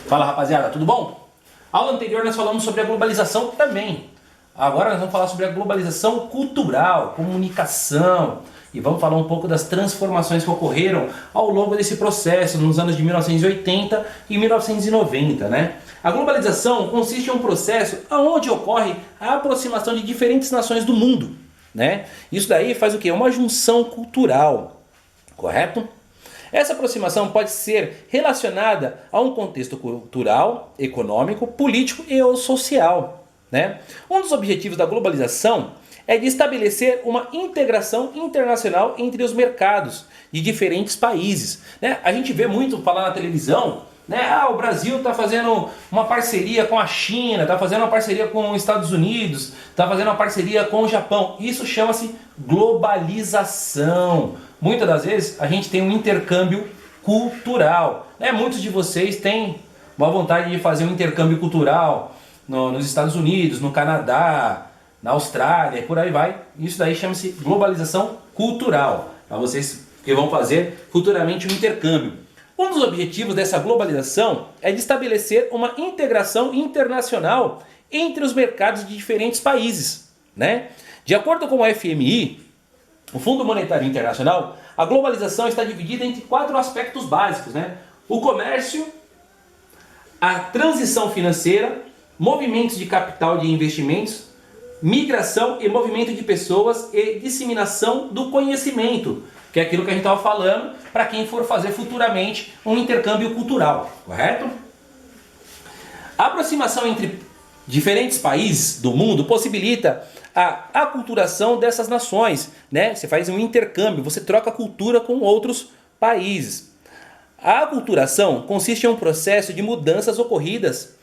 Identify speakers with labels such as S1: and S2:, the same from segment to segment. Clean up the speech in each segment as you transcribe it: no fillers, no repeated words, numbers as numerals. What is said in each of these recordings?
S1: Fala rapaziada, tudo bom? Aula anterior nós falamos sobre a globalização também. Agora nós vamos falar sobre a globalização cultural, comunicação e vamos falar um pouco das transformações que ocorreram ao longo desse processo nos anos de 1980 e 1990, né? A globalização consiste em um processo onde ocorre a aproximação de diferentes nações do mundo, né? Isso daí faz o quê? Uma junção cultural, correto? Essa aproximação pode ser relacionada a um contexto cultural, econômico, político e ou social, né? Um dos objetivos da globalização é de estabelecer uma integração internacional entre os mercados de diferentes países, né? A gente vê muito falar na televisão, né? O Brasil está fazendo uma parceria com a China, está fazendo uma parceria com os Estados Unidos, está fazendo uma parceria com o Japão. Isso chama-se globalização. Muitas das vezes a gente tem um intercâmbio cultural, né? Muitos de vocês têm uma vontade de fazer um intercâmbio cultural nos Estados Unidos, no Canadá, na Austrália, e por aí vai. Isso daí chama-se globalização cultural, para vocês que vão fazer futuramente um intercâmbio. Um dos objetivos dessa globalização é de estabelecer uma integração internacional entre os mercados de diferentes países, né? De acordo com o FMI, o Fundo Monetário Internacional, a globalização está dividida entre 4 aspectos básicos, né? O comércio, a transição financeira, movimentos de capital e de investimentos, migração e movimento de pessoas e disseminação do conhecimento, que é aquilo que a gente estava falando para quem for fazer futuramente um intercâmbio cultural, correto? A aproximação entre diferentes países do mundo possibilita a aculturação dessas nações, né? Você faz um intercâmbio, você troca cultura com outros países. A aculturação consiste em um processo de mudanças ocorridas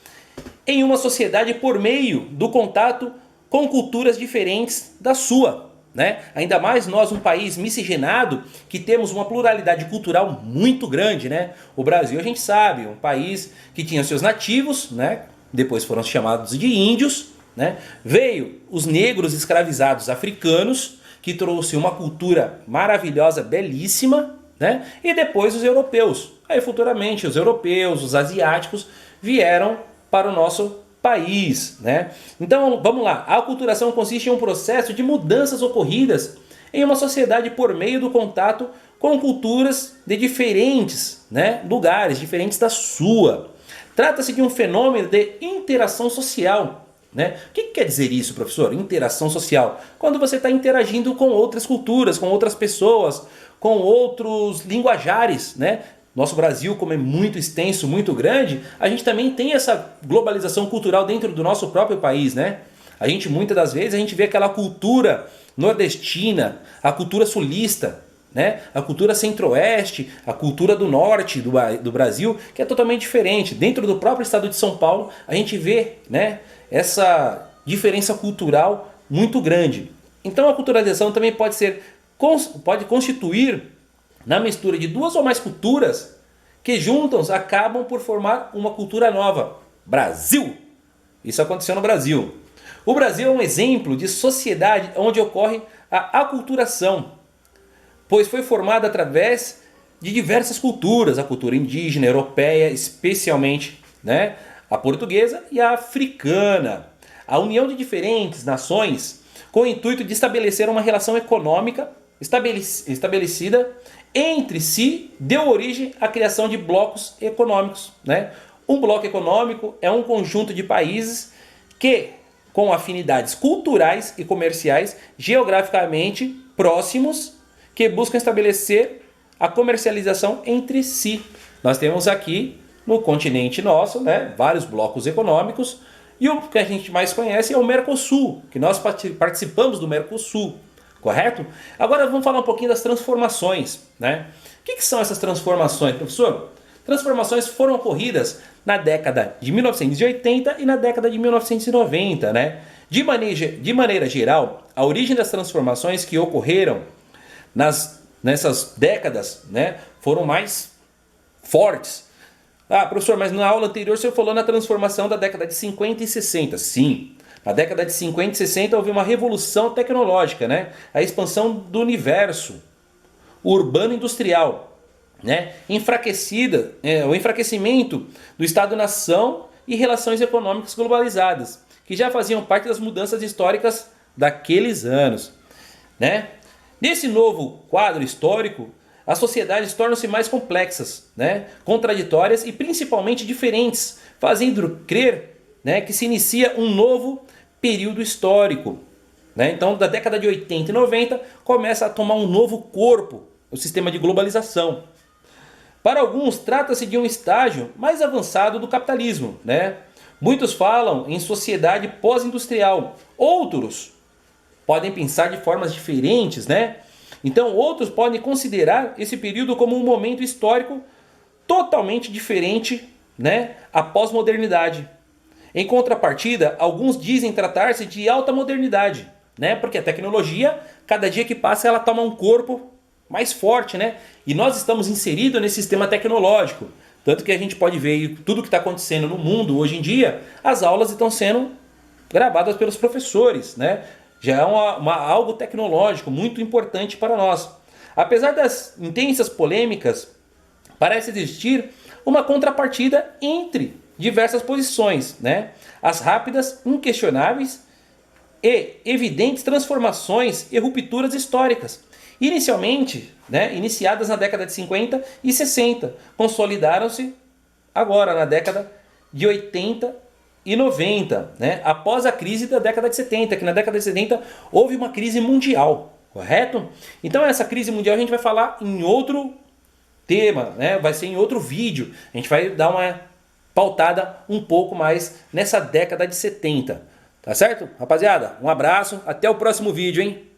S1: em uma sociedade por meio do contato com culturas diferentes da sua, né? Ainda mais nós, um país miscigenado, que temos uma pluralidade cultural muito grande, né? O Brasil, a gente sabe, um país que tinha seus nativos, né? Depois foram chamados de índios, né? Veio os negros escravizados africanos, que trouxe uma cultura maravilhosa, belíssima, né? E depois os europeus. Aí futuramente os europeus, os asiáticos vieram para o nosso país, né? Então vamos lá, a aculturação consiste em um processo de mudanças ocorridas em uma sociedade por meio do contato com culturas de diferentes, né, lugares, diferentes da sua. Trata-se de um fenômeno de interação social, né? O que quer dizer isso, professor? Interação social. Quando você está interagindo com outras culturas, com outras pessoas, com outros linguajares, né? Nosso Brasil, como é muito extenso, muito grande, a gente também tem essa globalização cultural dentro do nosso próprio país, né? A gente, muitas das vezes, a gente vê aquela cultura nordestina, a cultura sulista, né? A cultura centro-oeste, a cultura do norte do Brasil, que é totalmente diferente. Dentro do próprio estado de São Paulo, a gente vê, né, essa diferença cultural muito grande. Então a culturalização também pode constituir na mistura de 2 ou mais culturas que juntas acabam por formar uma cultura nova. Brasil! Isso aconteceu no Brasil. O Brasil é um exemplo de sociedade onde ocorre a aculturação, pois foi formada através de diversas culturas, a cultura indígena, europeia, especialmente, né, a portuguesa e a africana. A união de diferentes nações com o intuito de estabelecer uma relação econômica estabelecida entre si deu origem à criação de blocos econômicos, né? Um bloco econômico é um conjunto de países que, com afinidades culturais e comerciais geograficamente próximos, que buscam estabelecer a comercialização entre si. Nós temos aqui no continente nosso, né, vários blocos econômicos, e o que a gente mais conhece é o Mercosul, que nós participamos do Mercosul. Correto? Agora vamos falar um pouquinho das transformações, né? O que são essas transformações, professor? Transformações foram ocorridas na década de 1980 e na década de 1990, né? De maneira geral, a origem das transformações que ocorreram nessas décadas, né, foram mais fortes. Professor, mas na aula anterior você falou na transformação da década de 50 e 60. Sim. Na década de 50 e 60 houve uma revolução tecnológica, né? A expansão do universo urbano industrial. né, o enfraquecimento do Estado-nação e relações econômicas globalizadas, que já faziam parte das mudanças históricas daqueles anos, né? Nesse novo quadro histórico, as sociedades tornam-se mais complexas, né, contraditórias e principalmente diferentes, fazendo crer, né, que se inicia um novo período histórico. Né? Então, da década de 80 e 90, começa a tomar um novo corpo o sistema de globalização. Para alguns, trata-se de um estágio mais avançado do capitalismo. Né? Muitos falam em sociedade pós-industrial. Outros podem pensar de formas diferentes. Né? Então, outros podem considerar esse período como um momento histórico totalmente diferente, né, à pós-modernidade. Em contrapartida, alguns dizem tratar-se de alta modernidade, né, porque a tecnologia, cada dia que passa, ela toma um corpo mais forte, né? E nós estamos inseridos nesse sistema tecnológico. Tanto que a gente pode ver tudo que está acontecendo no mundo hoje em dia, as aulas estão sendo gravadas pelos professores, né? Já é algo tecnológico muito importante para nós. Apesar das intensas polêmicas, parece existir uma contrapartida entre diversas posições, né? As rápidas, inquestionáveis e evidentes transformações e rupturas históricas. Inicialmente, né, iniciadas na década de 50 e 60, consolidaram-se agora na década de 80 e 90, né, após a crise da década de 70, que na década de 70 houve uma crise mundial, correto? Então essa crise mundial a gente vai falar em outro tema, né, vai ser em outro vídeo, a gente vai dar uma pautada um pouco mais nessa década de 70. Tá certo? Rapaziada, um abraço, até o próximo vídeo, hein?